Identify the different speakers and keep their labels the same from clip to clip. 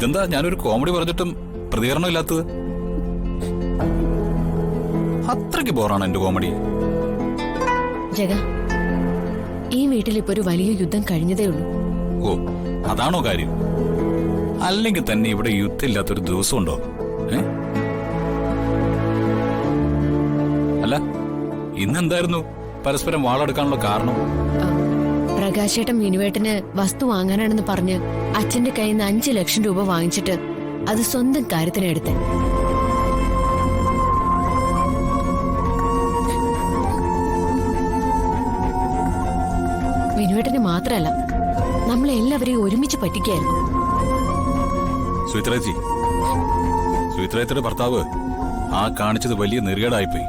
Speaker 1: ഇതെന്താ ഞാനൊരു കോമഡി പറഞ്ഞിട്ടും പ്രതികരണം ഇല്ലാത്തത്? അത്രയ്ക്ക് ബോറാണ് എന്റെ കോമഡി.
Speaker 2: ജഗ, ഈ വീട്ടിൽ ഇപ്പൊ ഒരു വലിയ യുദ്ധം കഴിഞ്ഞതേ ഉള്ളൂ.
Speaker 1: ഓ, അതാണോ കാര്യം? അല്ലെങ്കിൽ തന്നെ ഇവിടെ യുദ്ധം ഇല്ലാത്തൊരു ദിവസം ഉണ്ടോ? അല്ല, ഇന്നെന്തായിരുന്നു പരസ്പരം വാളെടുക്കാനുള്ള കാരണം?
Speaker 2: പ്രകാശേട്ടൻ വിനുവേട്ടന് വസ്തു വാങ്ങാനാണെന്ന് പറഞ്ഞ് അച്ഛന്റെ കയ്യിൽ നിന്ന് 5 ലക്ഷം രൂപ വാങ്ങിച്ചിട്ട് അത് സ്വന്തം കാര്യത്തിനെടുത്ത്. വിനുവേട്ടന് മാത്രല്ല, നമ്മളെല്ലാവരെയും ഒരുമിച്ച് പറ്റിക്കായിരുന്നു.
Speaker 1: സുമിത്രയുടെ ഭർത്താവ് ആ കാണിച്ചത് വലിയ നെറികേടായിപ്പോയി.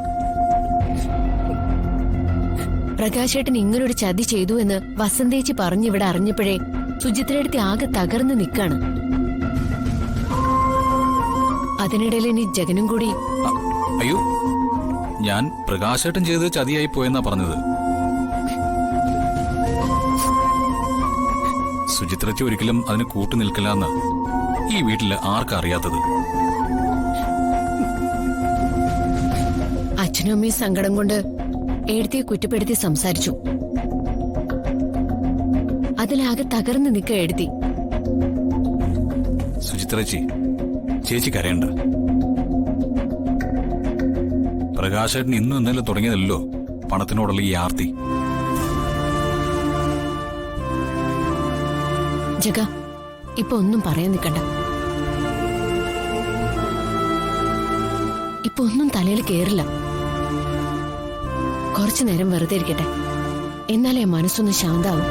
Speaker 2: പ്രകാശേട്ടൻ ഇങ്ങനൊരു ചതി ചെയ്തു എന്ന് വസന്തേച്ചി പറഞ്ഞിവിടെ അറിഞ്ഞപ്പോഴേ സുചിത്രയെടുത്ത് ആകെ തകർന്നു നിൽക്കാണ്. അതിനിടയിൽ ഇനി ജഗനും കൂടി.
Speaker 1: അയ്യോ, ഞാൻ പ്രകാശേട്ടൻ ചെയ്ത് ചതിയായി പോയെന്നാ പറഞ്ഞത്. സുചിത്രയ്ക്ക് ഒരിക്കലും അതിന് കൂട്ടു നിൽക്കില്ല എന്ന് ഈ വീട്ടില് ആർക്കും അറിയാത്തത്.
Speaker 2: അച്ഛനും അമ്മയും സങ്കടം കൊണ്ട് എഴുതിയെ കുറ്റപ്പെടുത്തി സംസാരിച്ചു. അതിലാകെ തകർന്നു നിൽക്കുക എഴുതി.
Speaker 1: ചേച്ചി കരയണ്ട. പ്രകാശേട്ടൻ ഇന്നും ഇന്നലെ തുടങ്ങിയതല്ലോ പണത്തിനോടുള്ള ഈ ആർത്തി.
Speaker 2: ജഗ, ഇപ്പൊ ഒന്നും പറയാൻ നിൽക്കണ്ട. ഇപ്പൊ ഒന്നും തലയിൽ കേറില്ല. കുറച്ചു നേരം വെറുതെ ഇരിക്കട്ടെ, എന്നാലേ മനസ്സൊന്ന് ശാന്താവും.